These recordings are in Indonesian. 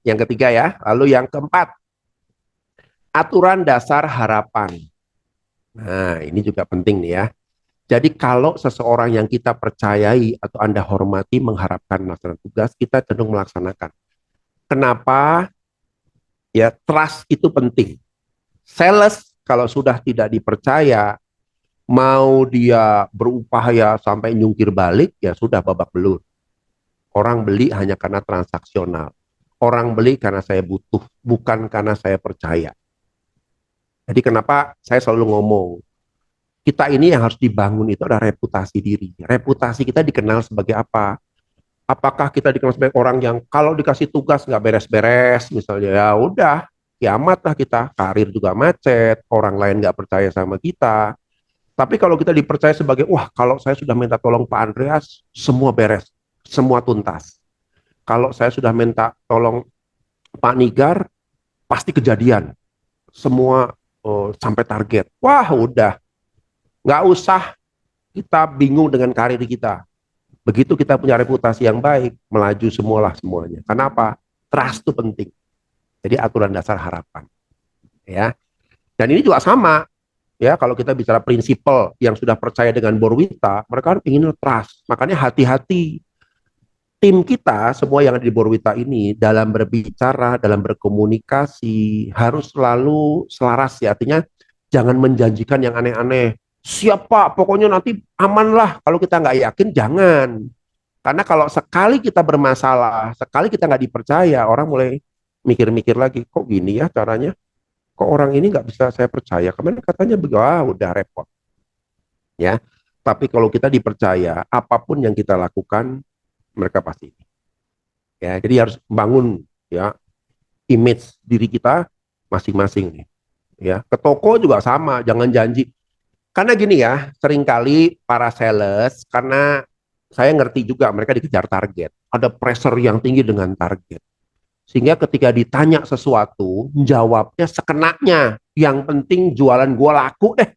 yang ketiga ya. Lalu yang keempat, aturan dasar harapan. Nah, ini juga penting nih ya. Jadi kalau seseorang yang kita percayai atau Anda hormati mengharapkan melaksanakan tugas, kita cenderung melaksanakan. Kenapa? Ya, trust itu penting. Sales kalau sudah tidak dipercaya, mau dia berupaya sampai nyungkir balik, ya sudah babak belur. Orang beli hanya karena transaksional. Orang beli karena saya butuh, bukan karena saya percaya. Jadi kenapa saya selalu ngomong, kita ini yang harus dibangun itu adalah reputasi diri. Reputasi kita dikenal sebagai apa? Apakah kita dikenal sebagai orang yang kalau dikasih tugas nggak beres-beres, misalnya ya udah, kiamat lah kita, karir juga macet, orang lain nggak percaya sama kita. Tapi kalau kita dipercaya sebagai, wah kalau saya sudah minta tolong Pak Andreas, semua beres, semua tuntas. Kalau saya sudah minta tolong Pak Nigar, pasti kejadian, semua sampai target. Wah udah, nggak usah kita bingung dengan karir kita. Begitu kita punya reputasi yang baik, melaju semualah semuanya. Kenapa? Trust itu penting. Jadi aturan dasar harapan, ya. Dan ini juga sama, ya. Kalau kita bicara prinsipal yang sudah percaya dengan Borwita, mereka kan ingin trust. Makanya hati-hati tim kita semua yang ada di Borwita ini dalam berbicara, dalam berkomunikasi harus selalu selaras ya. Artinya jangan menjanjikan yang aneh-aneh. Siapa? Pokoknya nanti aman lah. Kalau kita nggak yakin, jangan. Karena kalau sekali kita bermasalah, sekali kita nggak dipercaya, orang mulai mikir-mikir lagi, kok gini ya caranya? Kok orang ini nggak bisa saya percaya? Kemarin katanya begitu, udah repot, ya. Tapi kalau kita dipercaya, apapun yang kita lakukan, mereka pasti. Ya, jadi harus bangun ya image diri kita masing-masing nih. Ya, ke toko juga sama, jangan janji. Karena gini ya, seringkali para sales, karena saya ngerti juga mereka dikejar target. Ada pressure yang tinggi dengan target. Sehingga ketika ditanya sesuatu, jawabnya sekenanya. Yang penting jualan gua laku deh.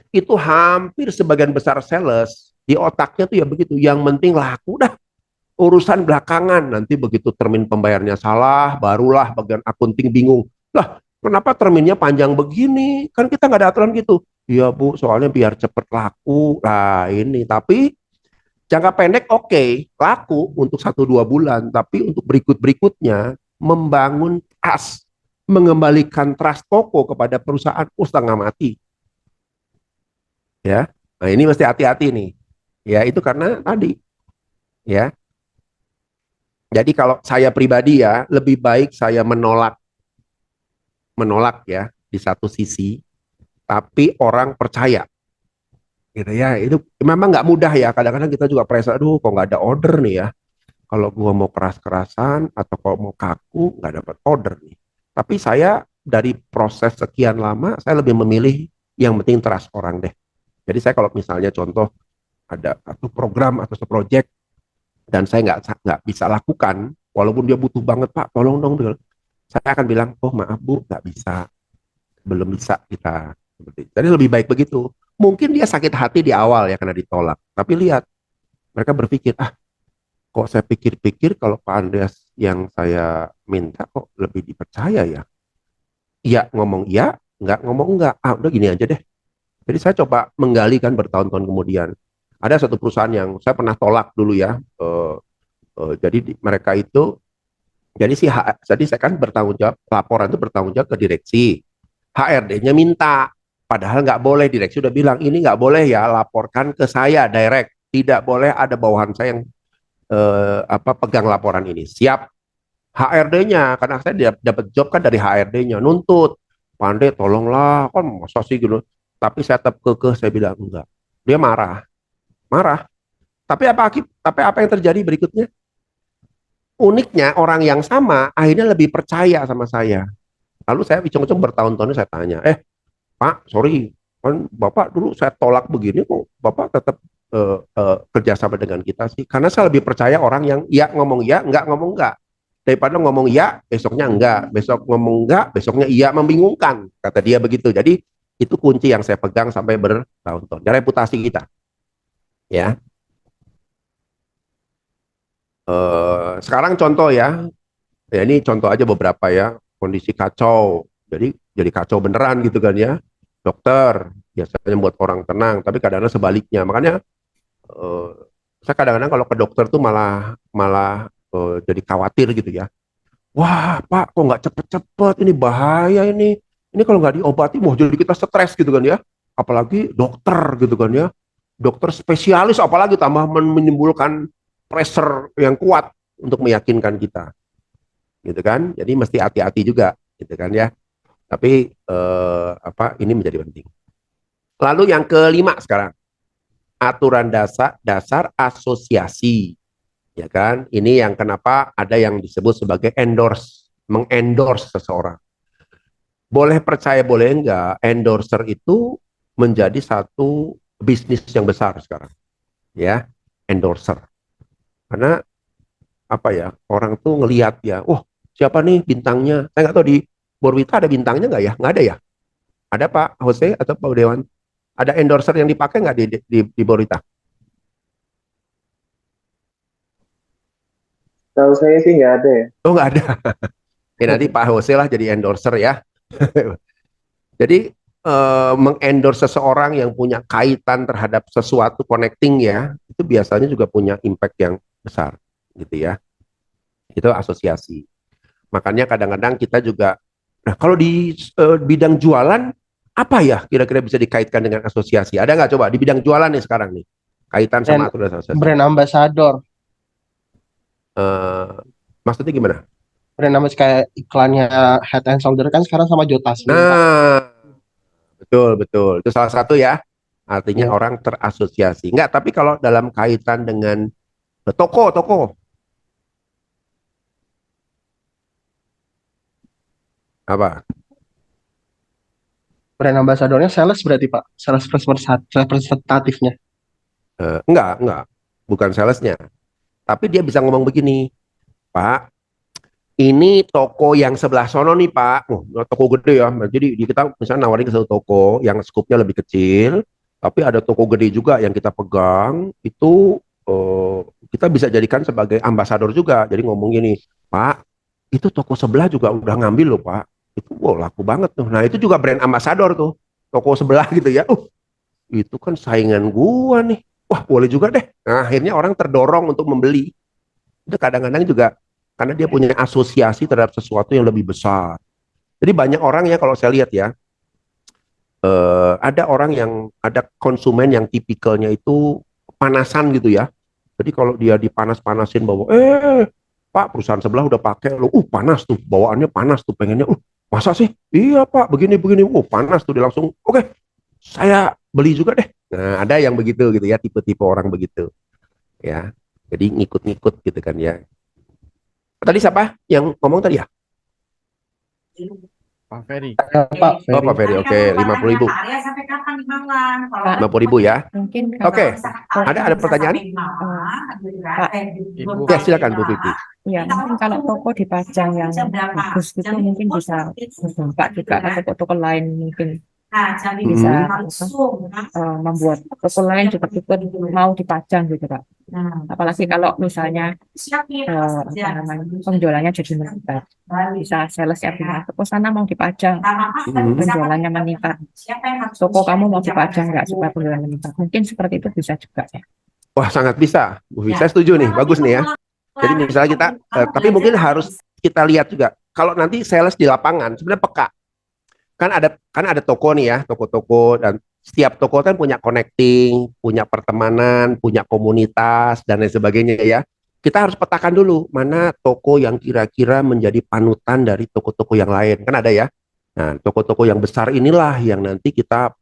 Itu hampir sebagian besar sales, di otaknya tuh ya begitu. Yang penting laku dah. Urusan belakangan, nanti begitu termin pembayarnya salah, barulah bagian akunting bingung. Lah, kenapa terminnya panjang begini? Kan kita nggak ada aturan gitu. Iya Bu, soalnya biar cepet laku. Nah ini, tapi jangka pendek oke, laku untuk 1 2 bulan, tapi untuk berikut-berikutnya membangun trust, mengembalikan trust toko kepada perusahaan, setengah mati. Ya, nah ini mesti hati-hati nih. Ya itu karena tadi, ya. Jadi kalau saya pribadi ya, lebih baik saya menolak, menolak ya di satu sisi, tapi orang percaya gitu ya. Itu memang nggak mudah ya, kadang-kadang kita juga pressure, aduh kok nggak ada order nih ya, kalau gua mau keras-kerasan atau kalau mau kaku nggak dapat order nih. Tapi saya dari proses sekian lama saya lebih memilih yang penting trust orang deh. Jadi saya kalau misalnya contoh ada satu program atau satu project dan saya nggak bisa lakukan, walaupun dia butuh banget Pak, tolong dong. Saya akan bilang, oh maaf Bu, nggak bisa, belum bisa kita. Jadi lebih baik begitu. Mungkin dia sakit hati di awal ya karena ditolak. Tapi lihat, mereka berpikir, kok saya pikir-pikir kalau Pak Andreas yang saya minta kok lebih dipercaya ya. Iya ngomong iya, nggak ngomong enggak. Udah gini aja deh. Jadi saya coba menggali kan bertahun-tahun kemudian. Ada satu perusahaan yang saya pernah tolak dulu ya. Jadi mereka itu, jadi saya kan bertanggung jawab, laporan itu bertanggung jawab ke direksi. HRD-nya minta, padahal nggak boleh, direksi udah bilang ini nggak boleh ya, laporkan ke saya direct. Tidak boleh ada bawahan saya yang pegang laporan ini. Siap. HRD-nya, karena saya dapat job kan dari HRD-nya, nuntut. Pandai tolonglah, kan masa sih gitu. Tapi saya tetap kekeh, saya bilang enggak. Dia marah, marah. Tapi apa yang terjadi berikutnya? Uniknya orang yang sama akhirnya lebih percaya sama saya. Lalu saya ujung-ujung bertahun-tahun saya tanya, Pak, sorry, kan Bapak dulu saya tolak begini kok, Bapak tetap kerjasama dengan kita sih. Karena saya lebih percaya orang yang ya ngomong ya, enggak ngomong enggak. Daripada ngomong ya, besoknya enggak, besok ngomong enggak, besoknya iya, membingungkan. Kata dia begitu. Jadi itu kunci yang saya pegang sampai bertahun-tahun. Ya, reputasi kita. Ya. Sekarang contoh ya, Ya ini contoh aja beberapa ya, kondisi kacau. Jadi kacau beneran gitu kan ya. Dokter biasanya buat orang tenang, tapi kadang-kadang sebaliknya. Makanya eh, saya kadang-kadang kalau ke dokter tuh malah malah jadi khawatir gitu ya. Wah, Pak, kok nggak cepet-cepet? Ini bahaya ini. Ini kalau nggak diobati, mau jadi kita stres gitu kan ya. Apalagi dokter gitu kan ya. Dokter spesialis, apalagi tambah menimbulkan pressure yang kuat untuk meyakinkan kita, gitu kan. Jadi mesti hati-hati juga, gitu kan ya. Tapi ini menjadi penting. Lalu yang kelima sekarang, aturan dasar asosiasi, ya kan. Ini yang kenapa ada yang disebut sebagai mengendorse seseorang. Boleh percaya boleh enggak, endorser itu menjadi satu bisnis yang besar sekarang, ya, endorser. Karena apa ya, orang tuh ngelihat ya, oh siapa nih bintangnya? Saya nggak tahu di Borwita ada bintangnya nggak ya? Nggak ada ya? Ada Pak Jose atau Pak Dewan? Ada endorser yang dipakai nggak di Borwita? Tahu saya sih nggak ada ya. Oh nggak ada. Ya, nanti Pak Jose lah jadi endorser ya. Jadi mengendorse seseorang yang punya kaitan terhadap sesuatu connecting ya, itu biasanya juga punya impact yang besar, gitu ya. Itu asosiasi. Makanya kadang-kadang kita juga, nah kalau di bidang jualan, apa ya kira-kira bisa dikaitkan dengan asosiasi? Ada nggak coba di bidang jualan nih sekarang nih, kaitan Brand, sama aturan asosiasi? brand ambassador. Eh, maksudnya gimana? Brand ambassador kayak iklannya Head and Shoulder kan sekarang sama Joe Taslim, Pak. Nah, betul betul. Itu salah satu ya. Artinya Ya. orang terasosiasi. Enggak, tapi kalau dalam kaitan dengan toko apa? Brand ambassadornya sales berarti, Pak. Sales representatifnya. Enggak, bukan salesnya. Tapi dia bisa ngomong begini, Pak, ini toko yang sebelah sono nih Pak, toko gede ya. Jadi kita misalnya nawarin ke satu toko yang skupnya lebih kecil, tapi ada toko gede juga yang kita pegang, itu eh, kita bisa jadikan sebagai ambasador juga. Jadi ngomong gini, Pak, itu toko sebelah juga udah ngambil loh Pak. Itu laku banget tuh. Nah itu juga brand ambasador tuh, toko sebelah gitu ya. Itu kan saingan gua nih. Wah boleh juga deh. Nah, akhirnya orang terdorong untuk membeli. Itu kadang-kadang juga karena dia punya asosiasi terhadap sesuatu yang lebih besar. Jadi banyak orang ya kalau saya lihat ya, ada orang yang ada konsumen yang tipikalnya itu panasan gitu ya. Jadi kalau dia dipanas-panasin bahwa Pak perusahaan sebelah udah pakai lo, panas tuh bawaannya panas tuh pengennya, masa sih? Iya Pak begini-begini, panas tuh dia langsung oke, saya beli juga deh. Nah ada yang begitu gitu ya, tipe-tipe orang begitu ya. Jadi ngikut-ngikut gitu kan ya. Tadi siapa yang ngomong tadi ya? Pak Ferry. Pak Oh, Ferry. Pak Ferry, oke, 50.000. Sampai kapan di Malang? Kalau 50.000 ya. mungkin Oke, kalau ada pertanyaan? Pak, Ibu. Ya, silakan Bu Vivi. ya mungkin kalau toko dipajang yang bagus gitu mungkin bisa berdampak juga kan toko-toko lain mungkin bisa membuat toko lain juga ikut mau dipajang gitu Pak. Apalagi kalau misalnya apa namanya penjualannya jadi meningkat, bisa salesnya bilang toko sana mau dipajang, penjualannya meningkat. Toko kamu mau dipajang nggak supaya penjualan meningkat? Mungkin seperti itu bisa juga ya. Wah, sangat bisa. Bu Vivi, saya setuju nih, bagus nih ya. Jadi misalnya kita, tapi mungkin harus kita lihat juga. Kalau nanti sales di lapangan, sebenarnya peka. Kan ada toko nih ya, toko-toko dan setiap toko kan punya connecting, punya pertemanan, punya komunitas dan lain sebagainya ya. Kita harus petakan dulu mana toko yang kira-kira menjadi panutan dari toko-toko yang lain. Kan ada ya. Nah, toko-toko yang besar inilah yang nanti kita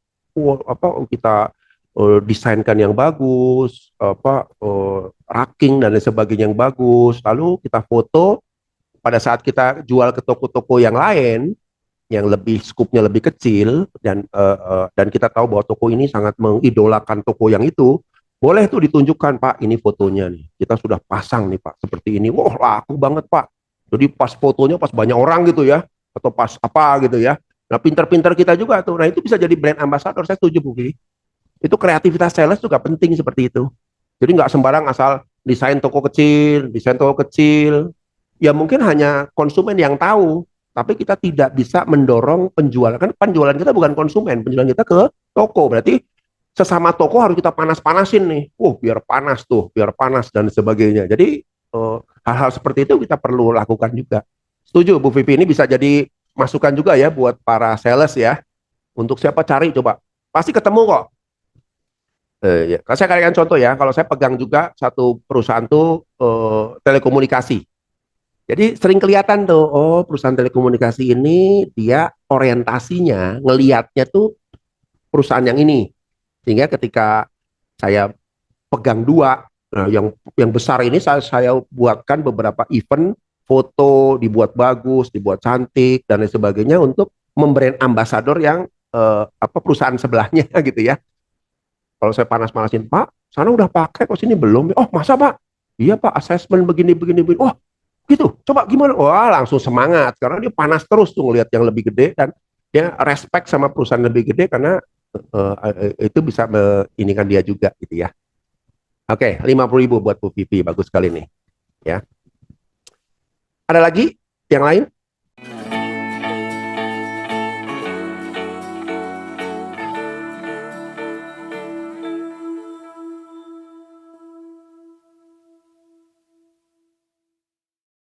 kita desainkan yang bagus, racking dan lain sebagainya yang bagus. Lalu kita foto pada saat kita jual ke toko-toko yang lain yang lebih skupnya lebih kecil dan kita tahu bahwa toko ini sangat mengidolakan toko yang itu, boleh tuh ditunjukkan Pak, ini fotonya nih, kita sudah pasang nih Pak seperti ini, wah laku banget Pak. Jadi pas fotonya pas banyak orang gitu ya, atau pas apa gitu ya. Nah pinter-pinter kita juga tuh, nah itu bisa jadi brand ambassador, saya setuju Bu Ki. Itu kreativitas sales juga penting seperti itu. Jadi nggak sembarang asal desain toko kecil, ya mungkin hanya konsumen yang tahu, tapi kita tidak bisa mendorong penjualan. Kan penjualan kita bukan konsumen, penjualan kita ke toko. Berarti sesama toko harus kita panas-panasin nih. Biar panas tuh, biar panas dan sebagainya. Jadi hal-hal seperti itu kita perlu lakukan juga. Setuju Bu Vivi, ini bisa jadi masukan juga ya buat para sales ya. Untuk siapa cari coba. Pasti ketemu kok. Ya. Kalau saya katakan contoh ya, kalau saya pegang juga satu perusahaan tuh telekomunikasi. Jadi sering kelihatan tuh, oh perusahaan telekomunikasi ini dia orientasinya, ngelihatnya tuh perusahaan yang ini. Sehingga ketika saya pegang dua, nah yang besar ini saya buatkan beberapa event, foto dibuat bagus, dibuat cantik dan lain sebagainya untuk membrand ambasador yang perusahaan sebelahnya gitu ya. Kalau saya panas-panasin, Pak, sana udah pakai kok sini belum? Oh masa Pak? Iya Pak, assessment begini begini begini. Oh gitu, coba gimana? Wah langsung semangat karena dia panas terus tuh ngelihat yang lebih gede dan dia respect sama perusahaan lebih gede karena itu bisa inikan dia juga gitu ya. Oke, 50.000 buat Bu Vivi, bagus sekali nih. Ya. Ada lagi yang lain?